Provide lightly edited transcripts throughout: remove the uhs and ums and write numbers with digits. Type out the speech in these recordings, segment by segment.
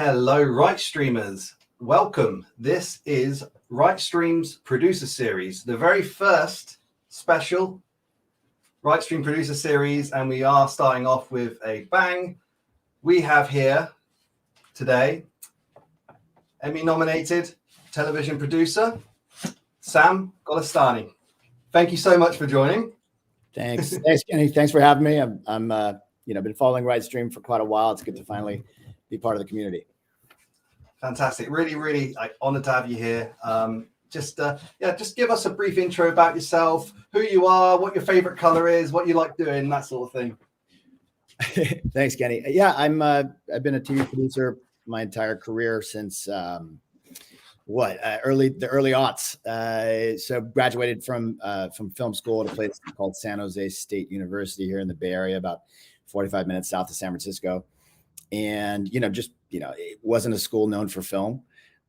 Hello, Right Streamers. Welcome. This is Right Stream's producer series, the very first special Right Stream producer series, and we are starting off with a bang. We have here today Emmy-nominated television producer Sam Gollestani. Thank you so much for joining. Thanks, Kenny. Thanks for having me. I'm been following Right Stream for quite a while. It's good to finally be part of the community. Fantastic. Really honored to have you here. Just give us a brief intro about yourself, who you are, what your favorite color is, what you like doing, that sort of thing. Thanks, Kenny. Yeah, I've been a TV producer my entire career since the early aughts. So graduated from film school at a place called San Jose State University here in the Bay Area, about 45 minutes south of San Francisco. And, it wasn't a school known for film,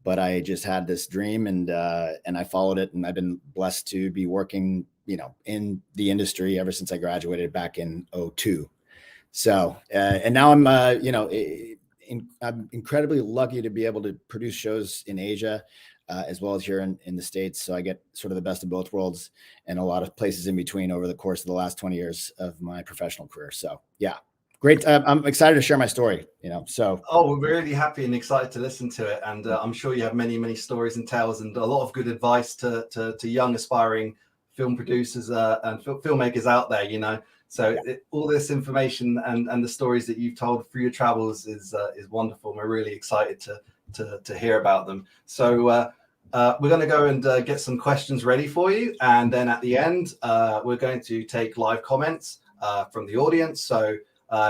but I just had this dream and I followed it. And I've been blessed to be working, in the industry ever since I graduated back in 2002. So, and now I'm incredibly lucky to be able to produce shows in Asia, as well as here in the States. So I get sort of the best of both worlds and a lot of places in between over the course of the last 20 years of my professional career. So yeah. Great. I'm excited to share my story, we're really happy and excited to listen to it. And I'm sure you have many stories and tales and a lot of good advice to young aspiring film producers and filmmakers out there, So all this information and the stories that you've told through your travels is wonderful. We're really excited to hear about them. So we're going to go and get some questions ready for you. And then at the end, we're going to take live comments from the audience. So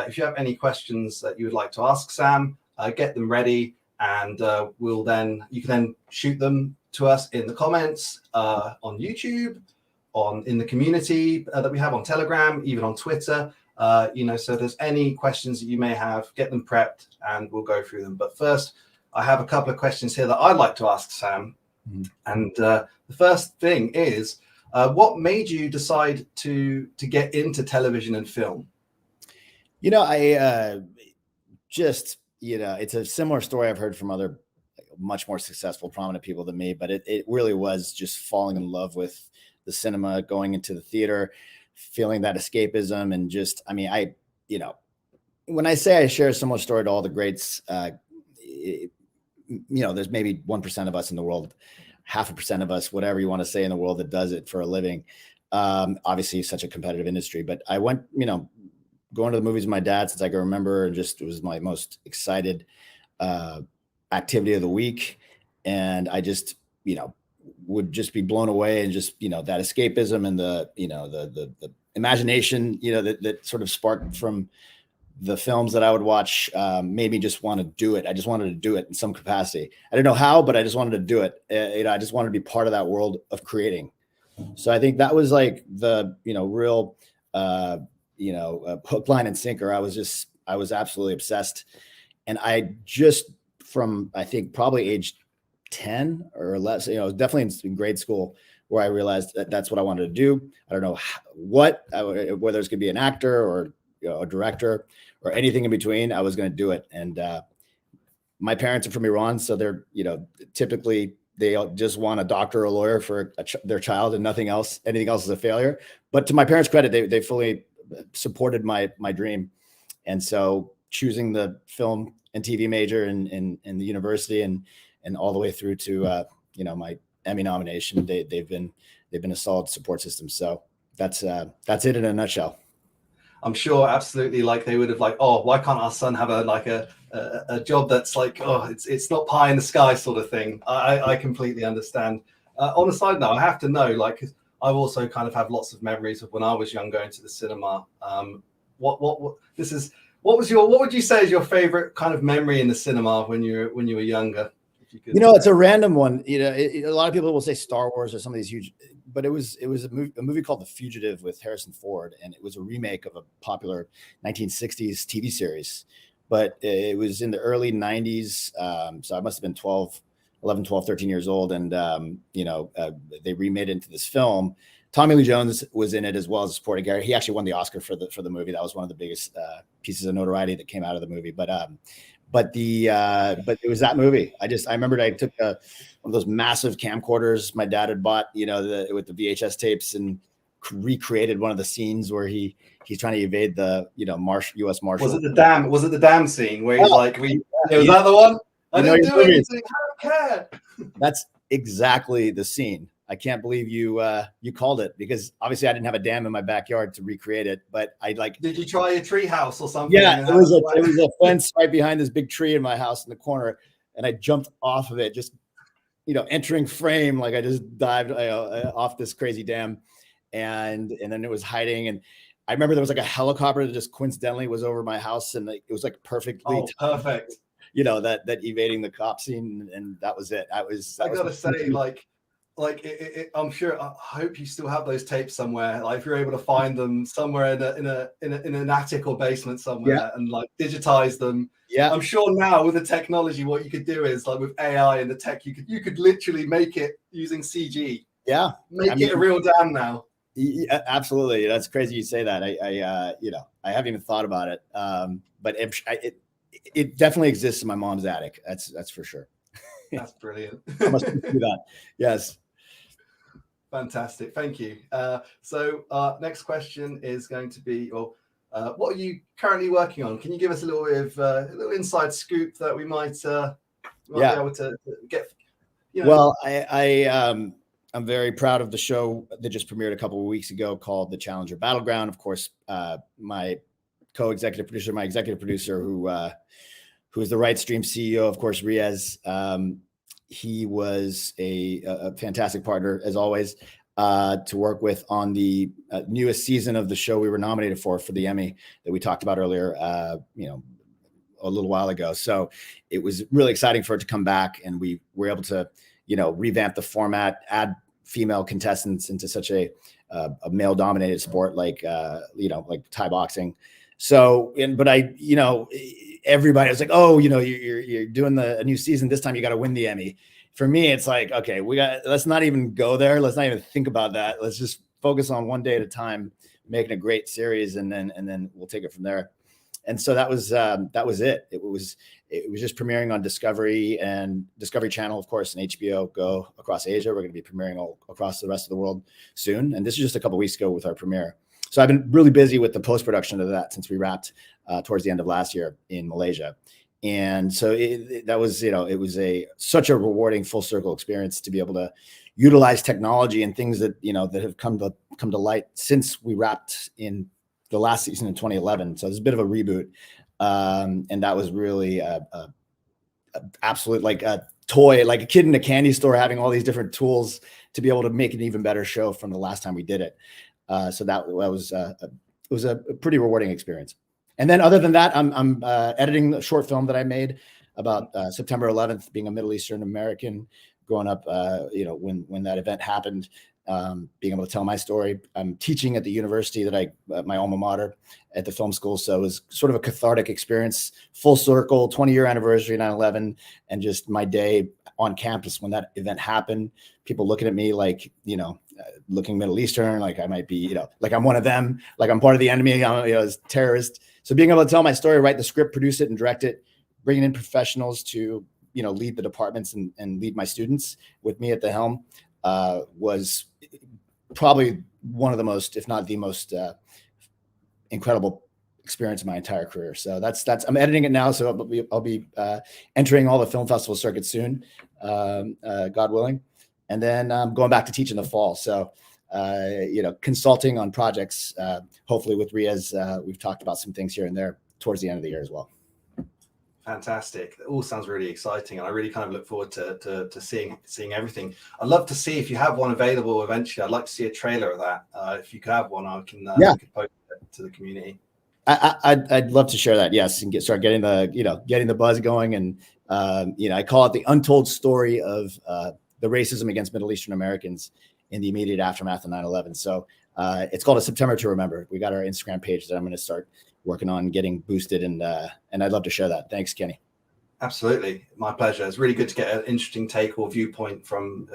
if you have any questions that you would like to ask Sam, get them ready, and you can then shoot them to us in the comments on YouTube, in the community that we have on Telegram, even on Twitter. So there's any questions that you may have, get them prepped, and we'll go through them. But first, I have a couple of questions here that I'd like to ask Sam. Mm-hmm. And the first thing is, what made you decide to get into television and film? It's a similar story I've heard from other much more successful, prominent people than me, but it really was just falling in love with the cinema, going into the theater, feeling that escapism. And when I say I share a similar story to all the greats, there's maybe 1% of us in the world, 0.5% of us, whatever you want to say in the world, that does it for a living. Obviously such a competitive industry, but I went, going to the movies with my dad since I can remember, and it was my most excited activity of the week. And I just, would just be blown away, and just, that escapism and the imagination, that sort of sparked from the films that I would watch, made me just want to do it. I just wanted to do it in some capacity. I didn't know how, but I just wanted to do it. I just wanted to be part of that world of creating. So I think that was like the, real, hook, line, and sinker. I was absolutely obsessed. And I just, from, I think probably age 10 or less, definitely in grade school, where I realized that that's what I wanted to do. I don't know whether it's going to be an actor or a director or anything in between. I was going to do it. And my parents are from Iran, so they're, typically they just want a doctor or a lawyer for their child and nothing else. Anything else is a failure. But to my parents' credit, they fully supported my dream. And so choosing the film and TV major in the university and all the way through to my Emmy nomination, they've been a solid support system. So that's it in a nutshell. I'm sure absolutely, like, they would have why can't our son have a job that's like, it's not pie in the sky sort of thing. I completely understand. On a side note, I have to know, because I've also kind of have lots of memories of when I was young going to the cinema. What would you say is your favorite kind of memory in the cinema when you were younger? If you could. It's a random one. A lot of people will say Star Wars or some of these huge, but it was a movie called The Fugitive with Harrison Ford, and it was a remake of a popular 1960s TV series. But it was in the early 90s, so I must have been 11, 12, 13 years old. And, they remade it into this film. Tommy Lee Jones was in it as well as a supporting character. He actually won the Oscar for the movie. That was one of the biggest pieces of notoriety that came out of the movie. But but it was that movie. I remembered I took one of those massive camcorders my dad had bought, with the VHS tapes, and recreated one of the scenes where he's trying to evade the U.S. Marshal. Was it the dam scene where he's like, was yeah. that the one? I didn't do anything. I don't care. That's exactly the scene. I can't believe you called it, because obviously I didn't have a dam in my backyard to recreate it, but Did you try a tree house or something? Yeah, it was a fence right behind this big tree in my house in the corner, and I jumped off of it, just entering frame, like I just dived off this crazy dam, and then it was hiding, and I remember there was like a helicopter that just coincidentally was over my house, and it was like perfectly perfect. That evading the cop scene, and that was it. I gotta say, I'm sure. I hope you still have those tapes somewhere. Like if you're able to find them somewhere in an attic or basement somewhere, and digitize them. Yeah, I'm sure now with the technology, what you could do is with AI and the tech, you could literally make it using CG. Yeah, make it a real dam now. Yeah, absolutely. That's crazy you say that. I haven't even thought about it. But it definitely exists in my mom's attic. That's for sure. That's brilliant. I must do that. Yes. Fantastic. Thank you. So next question is going to be, what are you currently working on? Can you give us a little bit of a little inside scoop that we might be able to get? Well, I'm very proud of the show that just premiered a couple of weeks ago called The Challenger Battleground. Of course, my co-executive producer, my executive producer, who is the ritestream CEO, of course, Riaz. He was a fantastic partner, as always, to work with on the newest season of the show we were nominated for the Emmy that we talked about earlier, a little while ago. So it was really exciting for it to come back, and we were able to, revamp the format, add female contestants into such a male-dominated sport like Thai boxing. So, everybody was like, oh, you're doing a new season. This time you got to win the Emmy. For me, it's like, okay, let's not even go there. Let's not even think about that. Let's just focus on one day at a time, making a great series, and then we'll take it from there. And so that was it. It was just premiering on Discovery and Discovery Channel, of course, and HBO Go across Asia. We're going to be premiering all across the rest of the world soon. And this is just a couple of weeks ago with our premiere. So I've been really busy with the post-production of that since we wrapped towards the end of last year in Malaysia. And so it was such a rewarding full circle experience to be able to utilize technology and things that, that have come to light since we wrapped in the last season in 2011. So it's a bit of a reboot. And that was really absolute, like a toy, like a kid in a candy store having all these different tools to be able to make an even better show from the last time we did it. So that was a pretty rewarding experience. And then other than that, I'm editing a short film that I made about September 11th, being a Middle Eastern American growing up, when that event happened, being able to tell my story. I'm teaching at the university that my alma mater at the film school. So it was sort of a cathartic experience, full circle, 20-year anniversary, 9/11, and just my day on campus when that event happened, people looking at me like, looking Middle Eastern, like I might be, like I'm one of them, like I'm part of the enemy, I'm as a terrorist. So being able to tell my story, write the script, produce it, and direct it, bringing in professionals to, lead the departments and lead my students with me at the helm, was probably one of the most, if not the most, incredible experience of my entire career. So that's I'm editing it now, so I'll be entering all the film festival circuits soon, God willing, and then going back to teach in the fall. So consulting on projects, hopefully with Riaz. We've talked about some things here and there towards the end of the year as well. Fantastic. It all sounds really exciting, and I really kind of look forward to seeing everything. I'd love to see if you have one available eventually. I'd like to see a trailer of that. If you could have one, I can post it to the community. I'd love to share that. Yes, and start getting the buzz going, and I call it the untold story of the racism against Middle Eastern Americans in the immediate aftermath of 9/11. So it's called A September to Remember. We got our Instagram page that I'm going to start working on getting boosted, and I'd love to share that. Thanks, Kenny. Absolutely, my pleasure. It's really good to get an interesting take or viewpoint from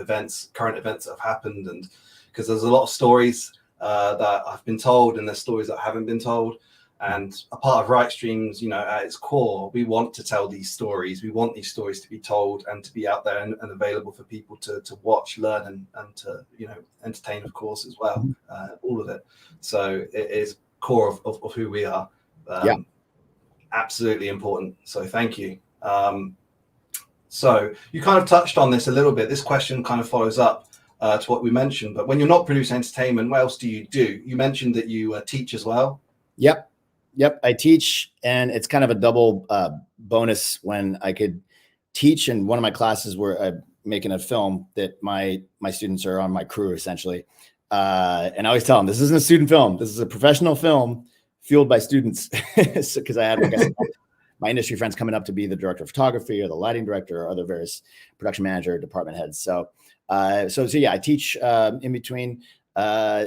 current events that have happened, and because there's a lot of stories that I've been told, and there's stories that haven't been told. And a part of ritestreams, you know, at its core, we want to tell these stories. We want these stories to be told and to be out there and available for people to watch, learn, and to, you know, entertain, of course, as well. All of it. So it is core of who we are. Absolutely important. So thank you. So you kind of touched on this a little bit. This question kind of follows up to what we mentioned. But when you're not producing entertainment, what else do? You mentioned that you teach as well. Yep. I teach, and it's kind of a double bonus when I could teach. And one of my classes where I'm making a film that my students are on my crew essentially. And I always tell them, this isn't a student film. This is a professional film fueled by students. Because I had, like I said, my industry friends coming up to be the director of photography or the lighting director or other various production manager, department heads. So yeah, I teach in between,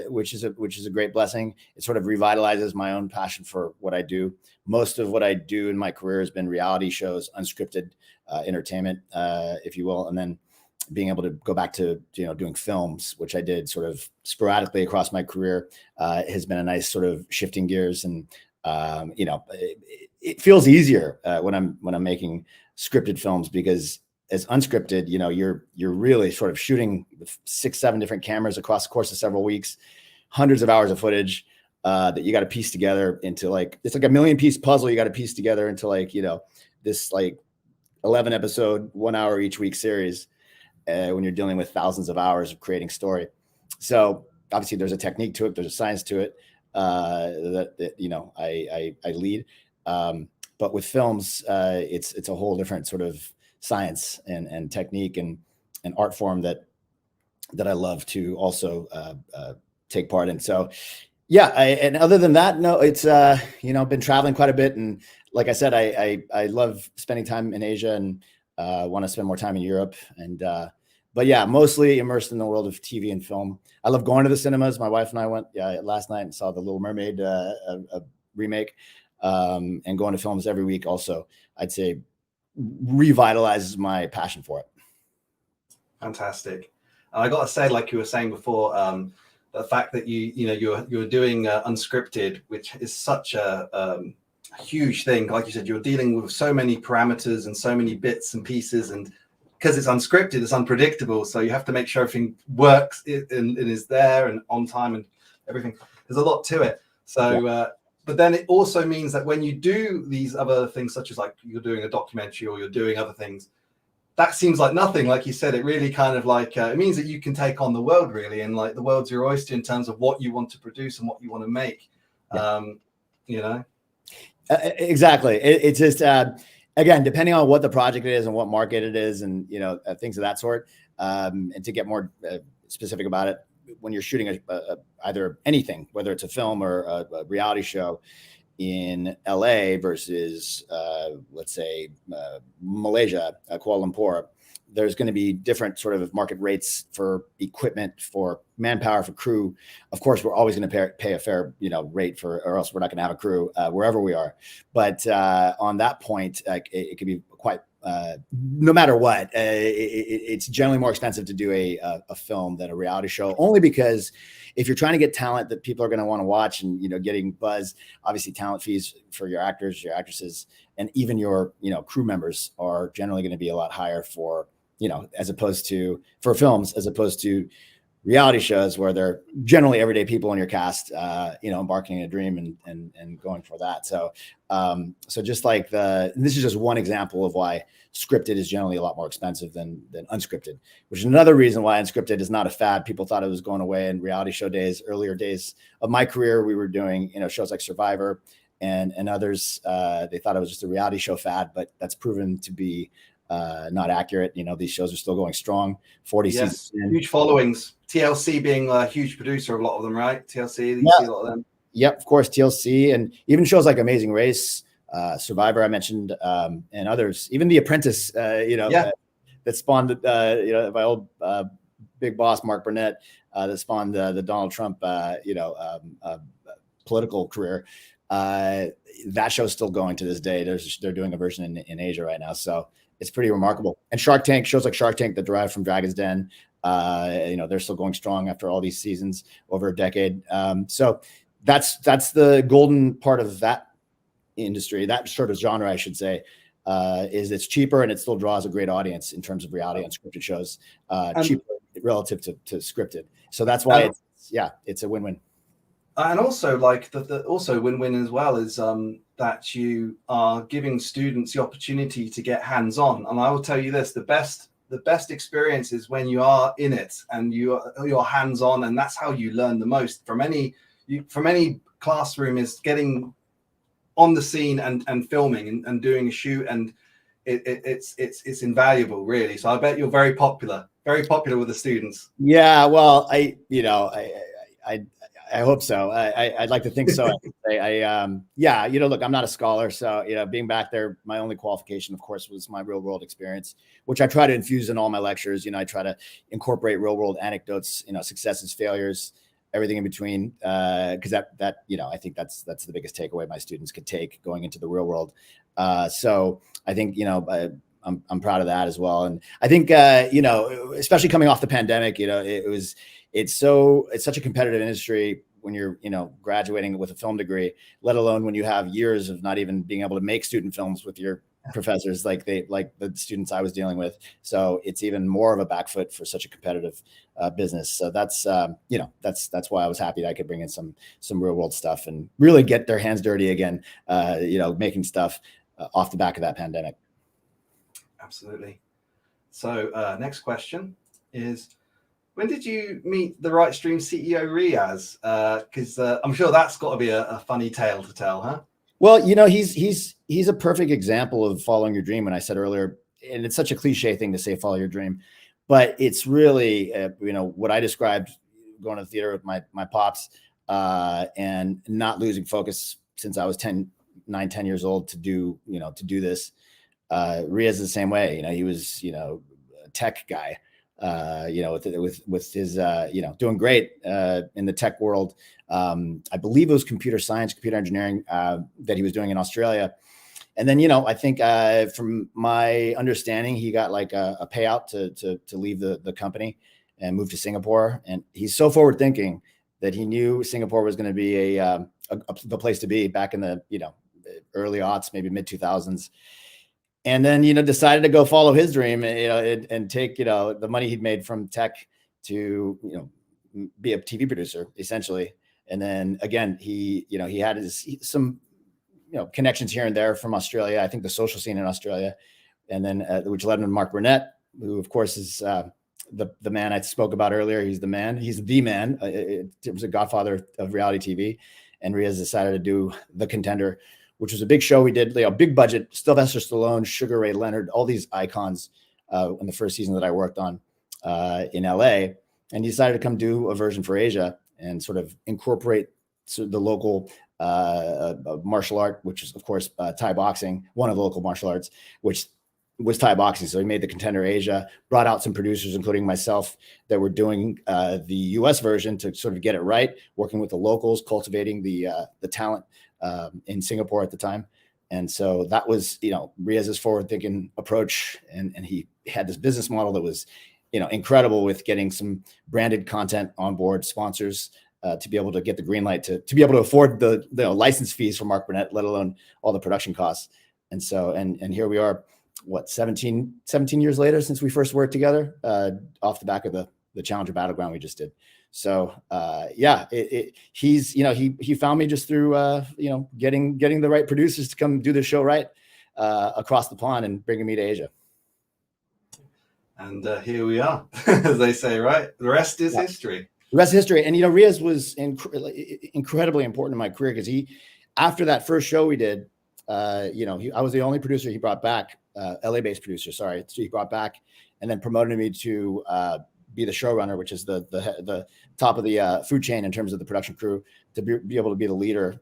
which is a great blessing. It sort of revitalizes my own passion for what I do. Most of what I do in my career has been reality shows, unscripted entertainment, if you will, and then being able to go back to, you know, doing films, which I did sort of sporadically across my career, has been a nice sort of shifting gears. And you know, it feels easier when I'm making scripted films, because as unscripted, you know, you're really sort of shooting with 6-7 different cameras across the course of several weeks, hundreds of hours of footage that you got to piece together into, like, it's like a 1,000,000-piece puzzle. You got to piece together into, like, you know, this like 11 episode, 1 hour each week series when you're dealing with thousands of hours of creating story. So obviously there's a technique to it. There's a science to it that you know, I lead. But with films, it's a whole different sort of science and technique and art form that I love to also take part in. So yeah, and other than that, no, it's you know, been traveling quite a bit, and like I said, I love spending time in Asia, and want to spend more time in Europe, and but yeah, mostly immersed in the world of TV and film. I love going to the cinemas. My wife and I went last night and saw The Little Mermaid a remake, and going to films every week also, I'd say, revitalizes my passion for it. Fantastic. I got to say, like you were saying before, the fact that you're doing unscripted, which is such a huge thing. Like you said, you're dealing with so many parameters and so many bits and pieces, and because it's unscripted, it's unpredictable. So you have to make sure everything works and is there and on time and everything. There's a lot to it. So, but then it also means that when you do these other things, such as like you're doing a documentary or you're doing other things, that seems like nothing. Like you said, it really kind of like, it means that you can take on the world really. And like the world's your oyster in terms of what you want to produce and what you want to make, you know? Exactly. It's just, again, depending on what the project is and what market it is, and, you know, things of that sort. And to get more specific about it, when you're shooting either anything, whether it's a film or a reality show in LA versus, let's say, Malaysia, Kuala Lumpur, there's going to be different sort of market rates for equipment, for manpower, for crew. Of course, we're always going to pay a fair, you know, rate for, or else we're not going to have a crew wherever we are. But on that point, it could be quite, no matter what, it's generally more expensive to do a film than a reality show, only because if you're trying to get talent that people are going to want to watch and, you know, getting buzz, obviously talent fees for your actors, your actresses, and even your, you know, crew members are generally going to be a lot higher for, you know, as opposed to for films, as opposed to reality shows where they're generally everyday people in your cast, you know, embarking a dream and going for that. So, so just like this is just one example of why scripted is generally a lot more expensive than unscripted, which is another reason why unscripted is not a fad. People thought it was going away in reality show days. Earlier days of my career, we were doing, you know, shows like Survivor and others. They thought it was just a reality show fad, but that's proven to be not accurate. You know, these shows are still going strong. 40 seasons. Huge followings. TLC being a huge producer of a lot of them, right? TLC, you see a lot of them. Yep, of course, TLC, and even shows like Amazing Race, Survivor, I mentioned, and others. Even The Apprentice, you know, that spawned, you know, my old big boss Mark Burnett, that spawned the Donald Trump, you know, political career. That show's still going to this day. They're doing a version in Asia right now, so it's pretty remarkable. And Shark Tank, shows like Shark Tank that derived from Dragon's Den, you know, they're still going strong after all these seasons, over a decade. So that's the golden part of that industry, that sort of genre, I should say, is it's cheaper and it still draws a great audience in terms of reality and scripted shows, cheaper relative to scripted. So that's why it's a win-win. And also, like the also win-win as well is that you are giving students the opportunity to get hands-on. And I will tell you this: the best experience is when you are in it and you're hands-on, and that's how you learn the most from any classroom, is getting on the scene and filming and doing a shoot, and it's invaluable, really. So I bet you're very popular with the students. Yeah, well, I hope so. I'd like to think so. Look, I'm not a scholar, so being back there, my only qualification, of course, was my real world experience, which I try to infuse in all my lectures. I try to incorporate real world anecdotes, successes, failures, everything in between, because that I think that's the biggest takeaway my students could take going into the real world. So I think I'm proud of that as well. And I think especially coming off the pandemic, it's such a competitive industry when you're graduating with a film degree, let alone when you have years of not even being able to make student films with your professors like the students I was dealing with. So it's even more of a back foot for such a competitive business. So that's why I was happy that I could bring in some real world stuff and really get their hands dirty again, making stuff off the back of that pandemic. Absolutely. So next question is, when did you meet the ritestream CEO Riaz? Because I'm sure that's got to be a funny tale to tell, huh? Well, he's a perfect example of following your dream. When I said earlier, and it's such a cliche thing to say, follow your dream, but it's really what I described, going to the theater with my pops and not losing focus since I was 9, 10 years old to do this. Riaz is the same way. He was a tech guy. With his, doing great in the tech world. I believe it was computer science, computer engineering that he was doing in Australia. And then, I think from my understanding, he got like a payout to leave the company and move to Singapore. And he's so forward thinking that he knew Singapore was going to be the place to be back in the, early aughts, maybe mid 2000s. And then, decided to go follow his dream, and take, the money he'd made from tech to, be a TV producer, essentially. And then again, he had some connections here and there from Australia. I think the social scene in Australia, and then which led him to Mark Burnett, who of course is the man I spoke about earlier. He's the man. He's the man. It was a godfather of reality TV. And Riaz decided to do The Contender, which was a big show we did, big budget, Sylvester Stallone, Sugar Ray Leonard, all these icons in the first season that I worked on in LA. And he decided to come do a version for Asia and sort of incorporate the local martial art, which is, of course, Thai boxing, one of the local martial arts, which was Thai boxing. So he made The Contender Asia, brought out some producers, including myself, that were doing the US version to sort of get it right, working with the locals, cultivating the talent in Singapore at the time. And so that was, Riaz's forward-thinking approach. And he had this business model that was, incredible, with getting some branded content on board, sponsors, to be able to get the green light to be able to afford the license fees for Mark Burnett, let alone all the production costs. And so, and here we are, 17 years later since we first worked together, off the back of the Challenger Battleground we just did. So he found me just through getting the right producers to come do the show right across the pond and bringing me to Asia. And here we are, as they say, right? The rest is history. The rest is history. And Riaz was incredibly important in my career, because after that first show we did, I was the only producer he brought back, LA-based producer. Sorry, so he brought back and then promoted me to be the showrunner, which is the top of the food chain in terms of the production crew, to be able to be the leader,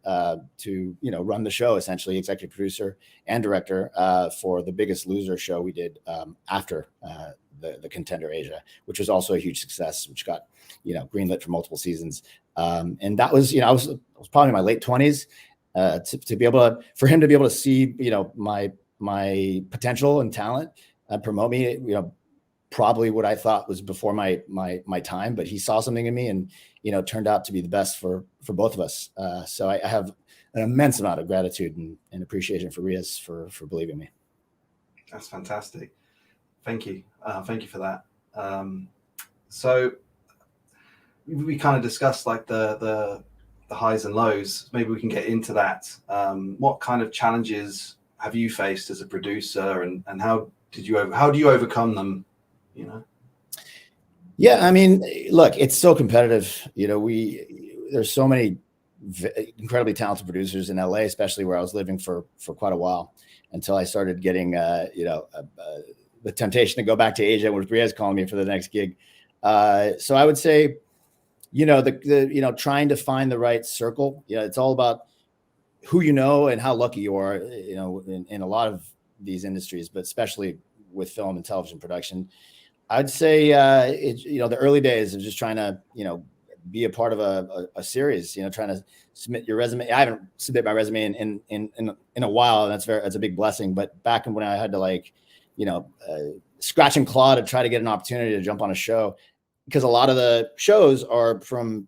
to run the show, essentially executive producer and director for the Biggest Loser show we did after the Contender Asia, which was also a huge success, which got greenlit for multiple seasons. And that was I was probably in my late 20s, to be able for him to be able to see my potential and talent, promote me probably what I thought was before my time, but he saw something in me, and turned out to be the best for both of us. So I have an immense amount of gratitude and appreciation for Riaz for believing me. That's fantastic. Thank you. Thank you for that. So we kind of discussed like the highs and lows. Maybe we can get into that. What kind of challenges have you faced as a producer, and how do you overcome them? Yeah, I mean, look, it's so competitive. There's so many incredibly talented producers in LA, especially where I was living for quite a while, until I started getting the temptation to go back to Asia, with Riaz calling me for the next gig. So I would say, trying to find the right circle. It's all about who and how lucky you are, in a lot of these industries, but especially with film and television production. I'd say, the early days of just trying to, be a part of a series, trying to submit your resume. I haven't submitted my resume in a while, and that's a big blessing. But back when I had to scratch and claw to try to get an opportunity to jump on a show, because a lot of the shows are from,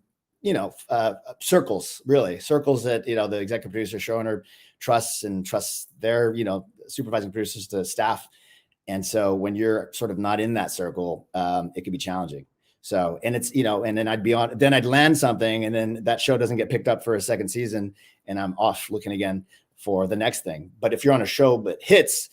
circles that, the executive producer, showrunner trusts their, supervising producers to staff. And so when you're sort of not in that circle, it can be challenging. So, and it's, and then I'd land something, and then that show doesn't get picked up for a second season, and I'm off looking again for the next thing. But if you're on a show that hits,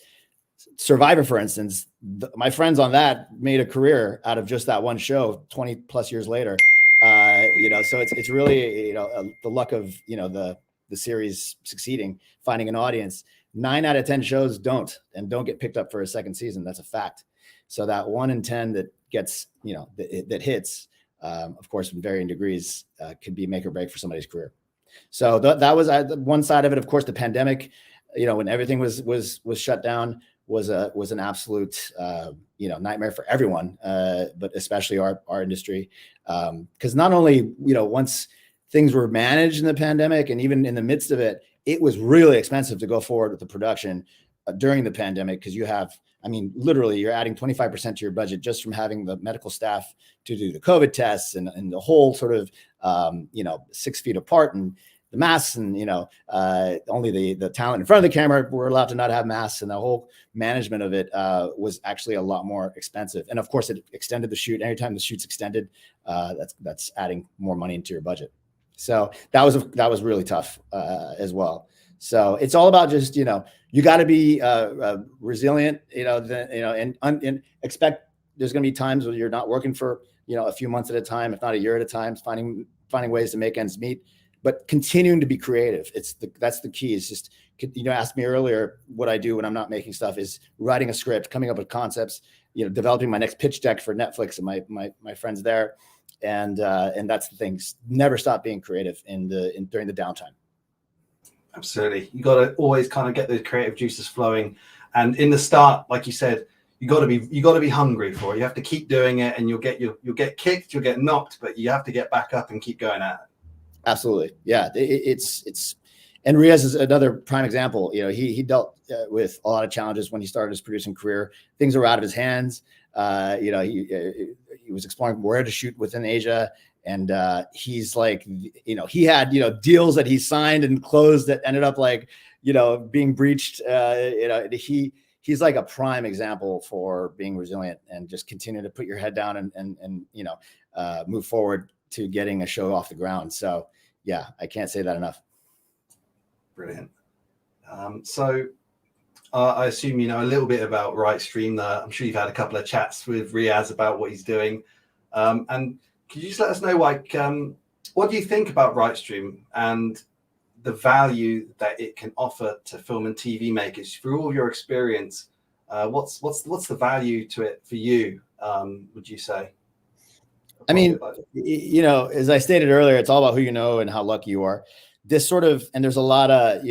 Survivor, for instance, my friends on that made a career out of just that one show 20 plus years later. So it's really, the luck of, the series succeeding, finding an audience. 9 out of 10 shows don't get picked up for a second season. That's a fact. So that 1 in 10 that gets, that hits, of course, in varying degrees, could be make or break for somebody's career. So that was one side of it. Of course, the pandemic, when everything was shut down, was an absolute, nightmare for everyone, but especially our industry. Because not only, once things were managed in the pandemic, and even in the midst of it, it was really expensive to go forward with the production during the pandemic, because literally you're adding 25% to your budget just from having the medical staff to do the COVID tests and the whole sort of, 6 feet apart, and the masks, and, only the talent in front of the camera were allowed to not have masks, and the whole management of it was actually a lot more expensive. And of course, it extended the shoot. Anytime the shoot's extended, that's adding more money into your budget. So that was really tough as well. So it's all about just, you got to be resilient, and expect there's going to be times when you're not working for, a few months at a time, if not a year at a time, finding ways to make ends meet, but continuing to be creative. That's the key. Is just, asked me earlier what I do when I'm not making stuff is writing a script, coming up with concepts, developing my next pitch deck for Netflix and my friends there. And that's the thing. Never stop being creative during the downtime. Absolutely. You got to always kind of get the creative juices flowing. And in the start, like you said, you got to be hungry for it. You have to keep doing it, and you'll get kicked, you'll get knocked, but you have to get back up and keep going at it. Absolutely. Yeah. It's and Riaz is another prime example. He dealt with a lot of challenges when he started his producing career. Things were out of his hands. He was exploring where to shoot within Asia. And he's like, he had, deals that he signed and closed that ended up being breached. He's like a prime example for being resilient and just continue to put your head down and move forward to getting a show off the ground. So yeah, I can't say that enough. Brilliant. So I assume you know a little bit about ritestream. I'm sure you've had a couple of chats with Riaz about what he's doing. And could you just let us know, what do you think about ritestream and the value that it can offer to film and TV makers through all of your experience? What's the value to it for you? Would you say? As I stated earlier, it's all about who you know and how lucky you are. And there's a lot of,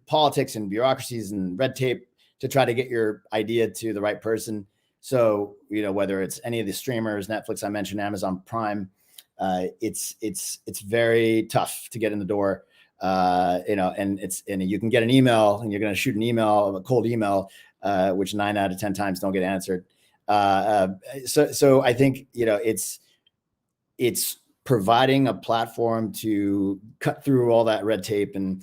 politics and bureaucracies and red tape to try to get your idea to the right person. So, whether it's any of the streamers, Netflix, I mentioned Amazon Prime, it's very tough to get in the door. And you can get an email and you're going to shoot an email, a cold email, which 9 out of 10 times don't get answered. So I think, it's providing a platform to cut through all that red tape and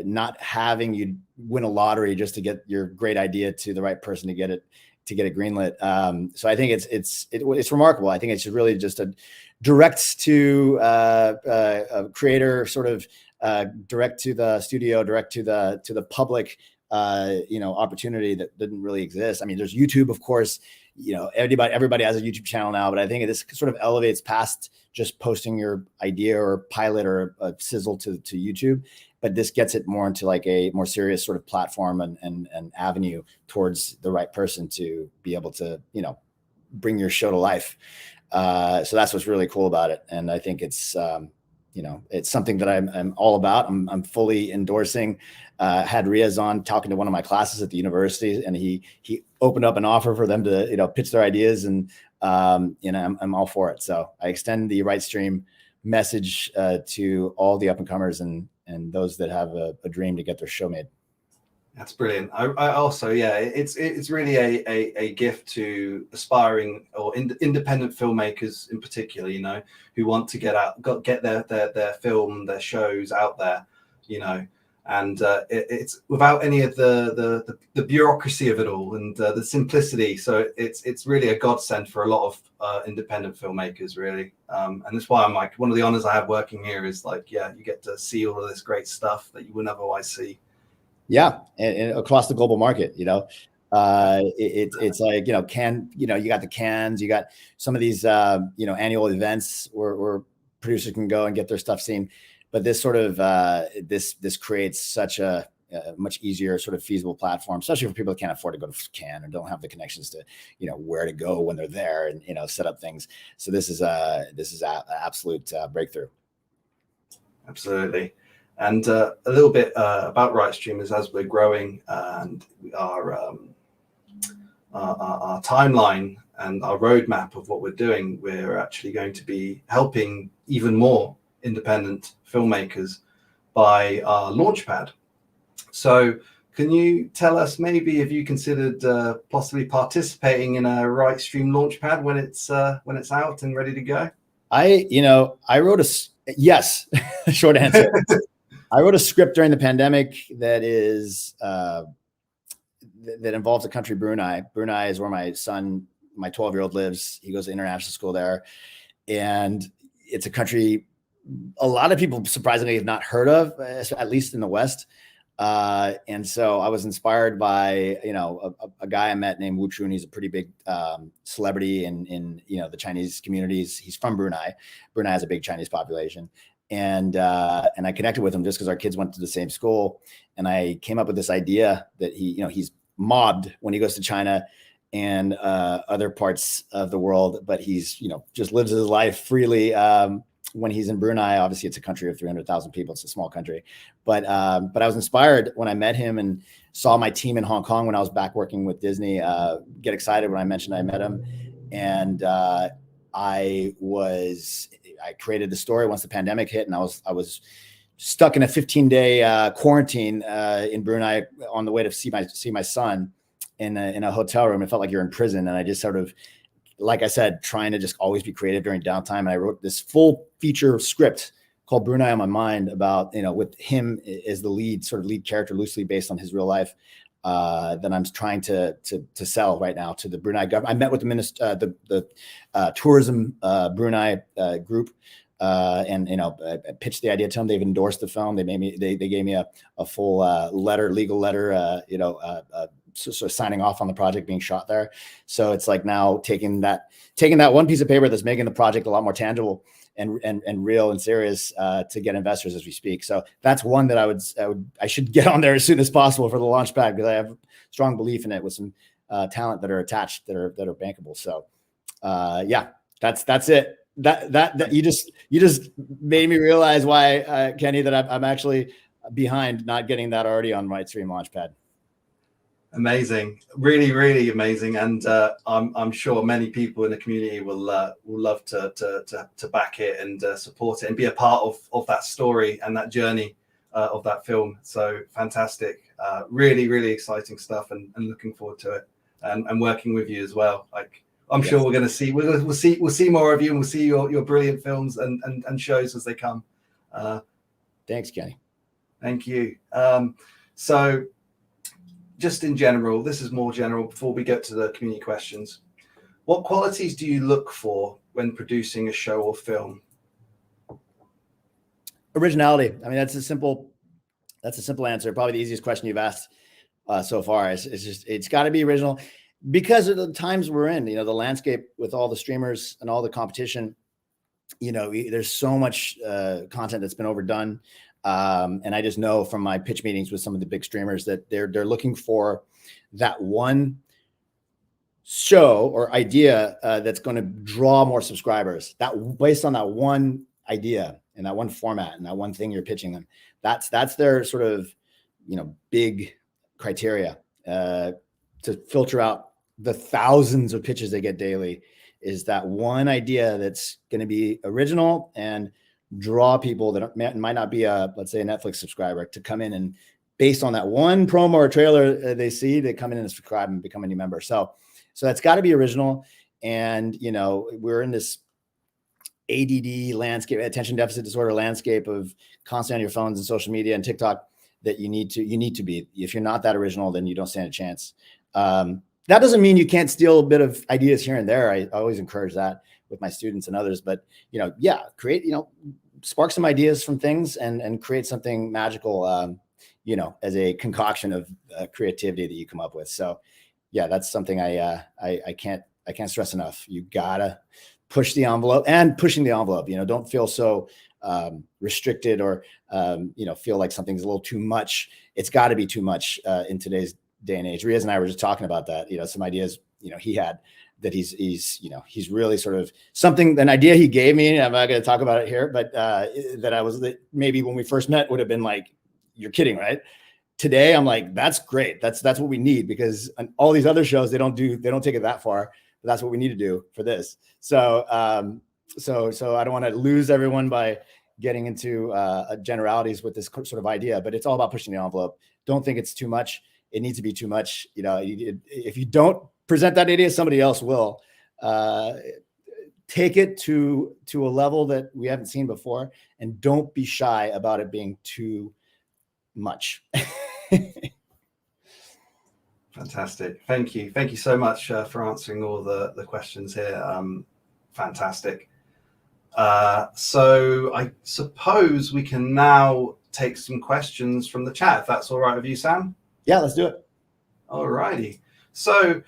not having you win a lottery just to get your great idea to the right person to get it greenlit. So I think it's remarkable. I think it's really just a direct to a creator, sort of direct to the studio, direct to the public, opportunity that didn't really exist. I mean, there's YouTube, of course. Everybody has a YouTube channel now, but I think this sort of elevates past just posting your idea or pilot or a sizzle to YouTube. But this gets it more into like a more serious sort of platform and avenue towards the right person to be able to, bring your show to life. So that's what's really cool about it. And I think it's, it's something that I'm all about. I'm fully endorsing. Had Riaz on talking to one of my classes at the university, and he opened up an offer for them to, pitch their ideas, and I'm all for it. So I extend the ritestream message to all the up and comers and those that have a dream to get their show made. That's brilliant. I also, it's really a gift to aspiring or independent filmmakers in particular, who want to get their film, their shows out there, and it's without any of the bureaucracy of it all and the simplicity. So it's really a godsend for a lot of independent filmmakers, really. And that's why I'm like, one of the honors I have working here is like, you get to see all of this great stuff that you wouldn't otherwise see. Yeah, and across the global market, it's like, you got the Cannes, you got some of these, annual events where producers can go and get their stuff seen. But this sort of this creates such a much easier sort of feasible platform, especially for people that can't afford to go to Cannes or don't have the connections to, where to go when they're there and, set up things. So this is an absolute breakthrough. Absolutely. And a little bit about ritestream is, as we're growing and our timeline and our roadmap of what we're doing, we're actually going to be helping even more independent filmmakers by our launchpad. So can you tell us maybe if you considered possibly participating in a ritestream launchpad when it's out and ready to go? I wrote yes, short answer. I wrote a script during the pandemic that is that involves the country Brunei. Brunei is where my 12-year-old lives. He goes to international school there, and it's a country a lot of people surprisingly have not heard of, at least in the West. And so I was inspired by, a guy I met named Wu Chun. He's a pretty big celebrity in the Chinese communities. He's from Brunei. Brunei has a big Chinese population. And I connected with him just because our kids went to the same school. And I came up with this idea that he's mobbed when he goes to China and other parts of the world, but he's, just lives his life freely. When he's in Brunei, obviously it's a country of 300,000 people. It's a small country, but I was inspired when I met him and saw my team in Hong Kong when I was back working with Disney, get excited when I mentioned I met him. And I created the story once the pandemic hit, and I was stuck in a 15-day quarantine in Brunei on the way to see my son in a hotel room. It felt like you're in prison. And I just sort of, like I said, trying to just always be creative during downtime. And I wrote this full feature script called Brunei on My Mind about, with him as the lead character, loosely based on his real life, that I'm trying to sell right now to the Brunei government. I met with the tourism Brunei group, and I pitched the idea to them. They've endorsed the film. They gave me a full legal letter, sort of signing off on the project being shot there. So it's like now taking that one piece of paper that's making the project a lot more tangible and real and serious to get investors as we speak. So that's one that I should get on there as soon as possible for the launch pad, because I have strong belief in it with some talent that are attached that are bankable. So that's it. That you just made me realize why, Kenny, that I'm actually behind not getting that already on ritestream Launchpad. Amazing, really, really amazing, and I'm sure many people in the community will love to back it and support it and be a part of that story and that journey of that film. So fantastic, really, really exciting stuff, and looking forward to it. and working with you as well. Like, I'm sure we're going to see, we'll see more of you, and we'll see your brilliant films and shows as they come. Thanks, Kenny. Thank you. So just in general, this is more general before we get to the community questions. What qualities do you look for when producing a show or film? Originality. I mean, that's a simple answer. Probably the easiest question you've asked so far. It's got to be original because of the times we're in. You know, the landscape with all the streamers and all the competition. You know, there's so much content that's been overdone, and I just know from my pitch meetings with some of the big streamers that they're looking for that one show or idea that's going to draw more subscribers. That based on that one idea and that one format and that one thing you're pitching them. That's their sort of, you know, big criteria to filter out the thousands of pitches they get daily. Is that one idea that's going to be original and draw people that might not be let's say a Netflix subscriber to come in, and based on that one promo or trailer they see, they come in and subscribe and become a new member. So that's got to be original. And, you know, we're in this ADD landscape, attention deficit disorder landscape of constantly on your phones and social media and TikTok, that you need to be. If you're not that original, then you don't stand a chance. That doesn't mean you can't steal a bit of ideas here and there. I always encourage that with my students and others, but, you know, create, you know, spark some ideas from things and create something magical, you know, as a concoction of creativity that you come up with. So yeah, that's something I can't stress enough. You gotta push the envelope, and pushing the envelope, you know, don't feel so restricted or, you know, feel like something's a little too much. It's got to be too much in today's day and age. Riaz and I were just talking about that, you know, some ideas, you know, he had that he's you know, he's really sort of an idea he gave me. I'm not going to talk about it here, but that maybe when we first met would have been like, you're kidding, right? Today, I'm like, that's great. That's what we need, because all these other shows, they don't take it that far, but that's what we need to do for this. So I don't want to lose everyone by getting into generalities with this sort of idea, but it's all about pushing the envelope. Don't think it's too much. It needs to be too much. You know, if you don't present that idea, somebody else will. Take it to a level that we haven't seen before, and don't be shy about it being too much. Fantastic. Thank you so much for answering all the questions here. Fantastic. So I suppose we can now take some questions from the chat, if that's all right with you, Sam. Yeah, let's do it. All righty. So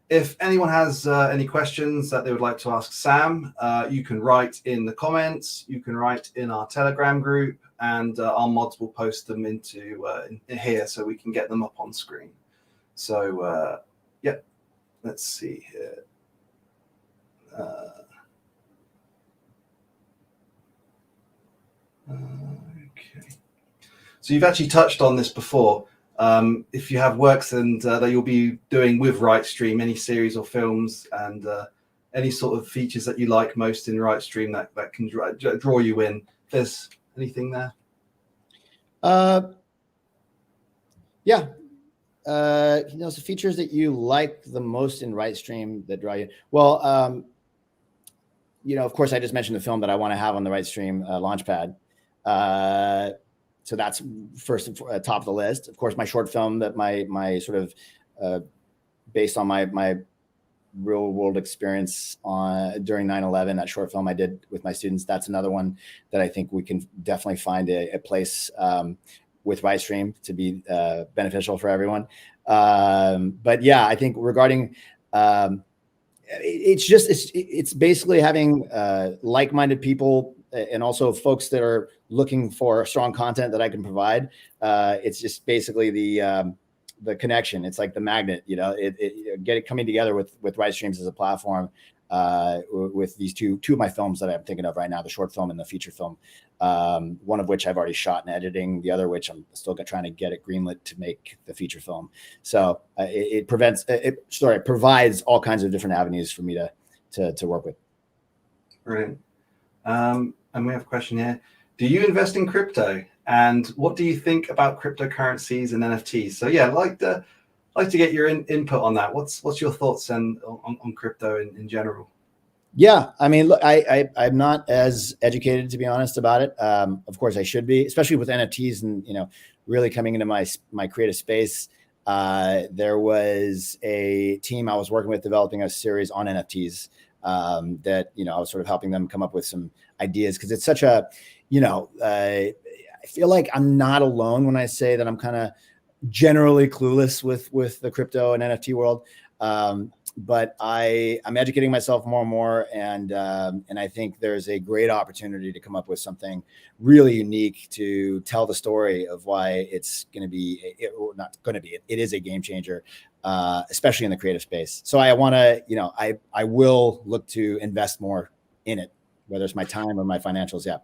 if anyone has any questions that they would like to ask Sam, you can write in the comments, you can write in our Telegram group, and our mods will post them into in here so we can get them up on screen. So, yeah, let's see here. Okay. So you've actually touched on this before. If you have works and that you'll be doing with ritestream, any series or films, and any sort of features that you like most in ritestream that can draw you in, if there's anything there? Yeah. You know, so features that you like the most in ritestream that draw you. Well, you know, of course, I just mentioned the film that I want to have on the ritestream Launchpad. So that's first top of the list. Of course, my short film that my sort of based on my real world experience during 9/11, that short film I did with my students. That's another one that I think we can definitely find a place with ritestream to be beneficial for everyone. But yeah, I think regarding it's basically having like-minded people and also folks that are looking for strong content that I can provide. It's just basically the connection. It's like the magnet, you know, get it coming together with ritestreams as a platform with these two of my films that I'm thinking of right now, the short film and the feature film, one of which I've already shot and editing, the other which I'm still trying to get it greenlit to make the feature film. So it provides all kinds of different avenues for me to work with. Brilliant. And we have a question here. Do you invest in crypto? And what do you think about cryptocurrencies and NFTs? So yeah, I'd like to get your input on that. What's your thoughts on crypto in general? Yeah, I mean, look, I'm not as educated, to be honest, about it. Of course, I should be, especially with NFTs and really coming into my creative space. There was a team I was working with developing a series on NFTs that I was sort of helping them come up with some ideas, because it's such a I feel like I'm not alone when I say that I'm kind of generally clueless with the crypto and NFT world. But I'm educating myself more and more, and I think there's a great opportunity to come up with something really unique to tell the story of why it's going to be, it is a game changer, especially in the creative space. So I want to, I will look to invest more in it, whether it's my time or my financials. Yeah.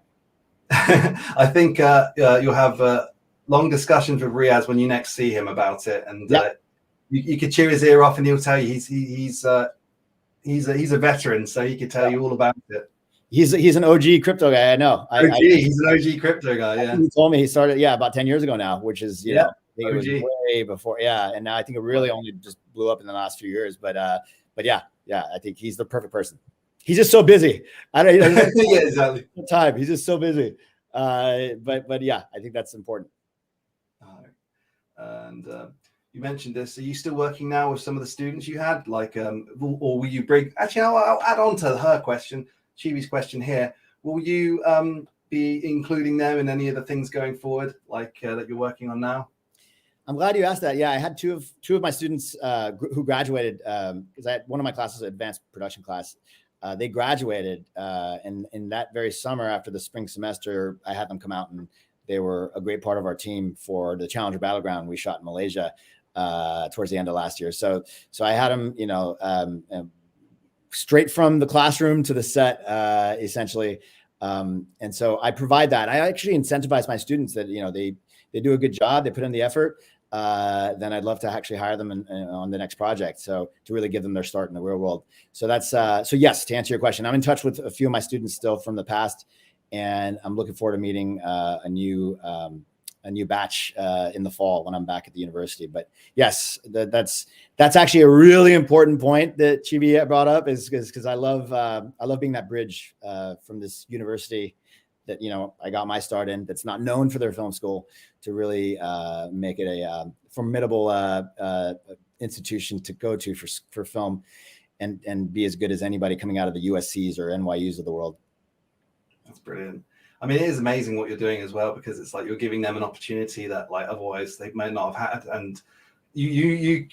I think you'll have long discussions with Riaz when you next see him about it, and you could chew his ear off, and he'll tell you he's a veteran, so he could tell you all about it. He's an OG crypto guy. I know. He's an OG crypto guy. Yeah, he told me he started about 10 years ago now, which is I think OG. it was way before. Yeah, and now I think it really only just blew up in the last few years. But yeah, I think he's the perfect person. He's just so busy. I don't. Yeah, exactly. Time. He's just so busy. But yeah, I think that's important. And you mentioned this. Are you still working now with some of the students you had? Like, or will you bring? Actually, I'll add on to her question, Chibi's question here. Will you be including them in any of the things going forward, like that you're working on now? I'm glad you asked that. Yeah, I had two of my students who graduated, because I had one of my classes, advanced production class. They graduated, and in that very summer after the spring semester, I had them come out, and they were a great part of our team for the Challenger Battleground we shot in Malaysia towards the end of last year. So I had them, straight from the classroom to the set, essentially. And so I provide that. I actually incentivize my students that they do a good job, they put in the effort. Then I'd love to actually hire them on the next project. So to really give them their start in the real world. So that's so yes, to answer your question, I'm in touch with a few of my students still from the past, and I'm looking forward to meeting a new batch in the fall when I'm back at the university. But yes, that's actually a really important point that Chibi brought up, is because I love being that bridge from this university that I got my start in, that's not known for their film school, to really make it a formidable institution to go to for film, and be as good as anybody coming out of the USCs or NYUs of the world. That's brilliant. I mean, it is amazing what you're doing as well, because it's like you're giving them an opportunity that like otherwise they may not have had, and you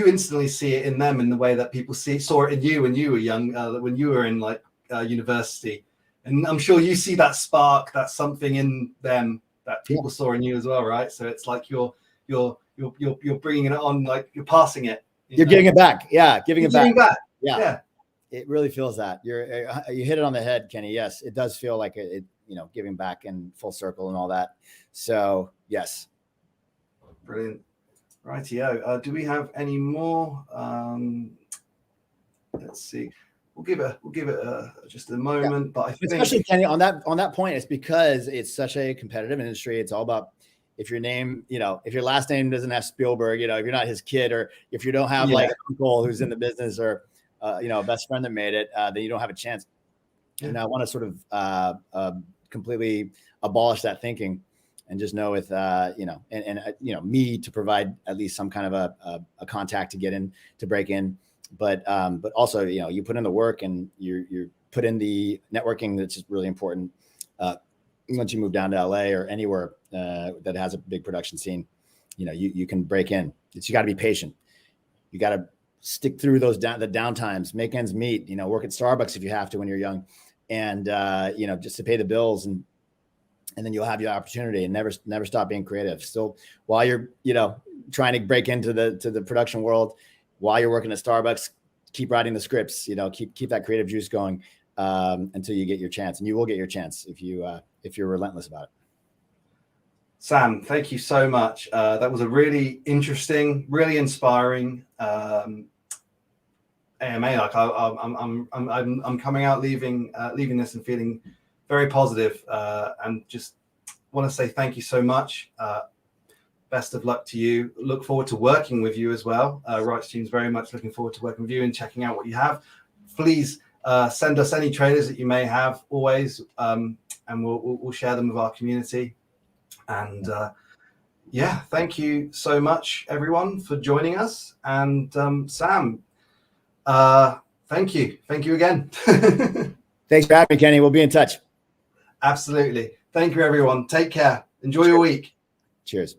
instantly see it in them in the way that people saw it in you when you were young, when you were in like university. And I'm sure you see that spark, that something in them that people saw in you as well, right? So it's like you're bringing it on, like you're passing it. You're giving it back, giving it back. Yeah. It really feels that. You hit it on the head, Kenny. Yes, it does feel like it giving back in full circle and all that. So yes, brilliant. Rightio. Do we have any more? Let's see. We'll give it just a moment, but I think, especially Kenny, on that point, it's because it's such a competitive industry. It's all about, if your name, if your last name doesn't have Spielberg, if you're not his kid, or if you don't have like an uncle who's in the business, or a best friend that made it, then you don't have a chance. And I want to sort of completely abolish that thinking, and just know with me to provide at least some kind of a contact to get in, to break in. But also, you put in the work, and you put in the networking that's just really important. Once you move down to LA or anywhere that has a big production scene, you can break in. You got to be patient. You got to stick through the downtimes, make ends meet. Work at Starbucks if you have to when you're young, and just to pay the bills, and then you'll have your opportunity, and never stop being creative. Still, while you're trying to break into the production world, while you're working at Starbucks, keep writing the scripts, keep that creative juice going until you get your chance. And you will get your chance if you're relentless about it. Sam, thank you so much. That was a really interesting, really inspiring AMA. Like I'm coming out leaving this and feeling very positive, and just want to say thank you so much. best of luck to you. Look forward to working with you as well. ritestream's very much looking forward to working with you and checking out what you have. Please send us any trailers that you may have always, and we'll share them with our community. And yeah, thank you so much, everyone, for joining us. And Sam, thank you again. Thanks for having me, Kenny. We'll be in touch. Absolutely. Thank you, everyone. Take care. Enjoy your week. Cheers.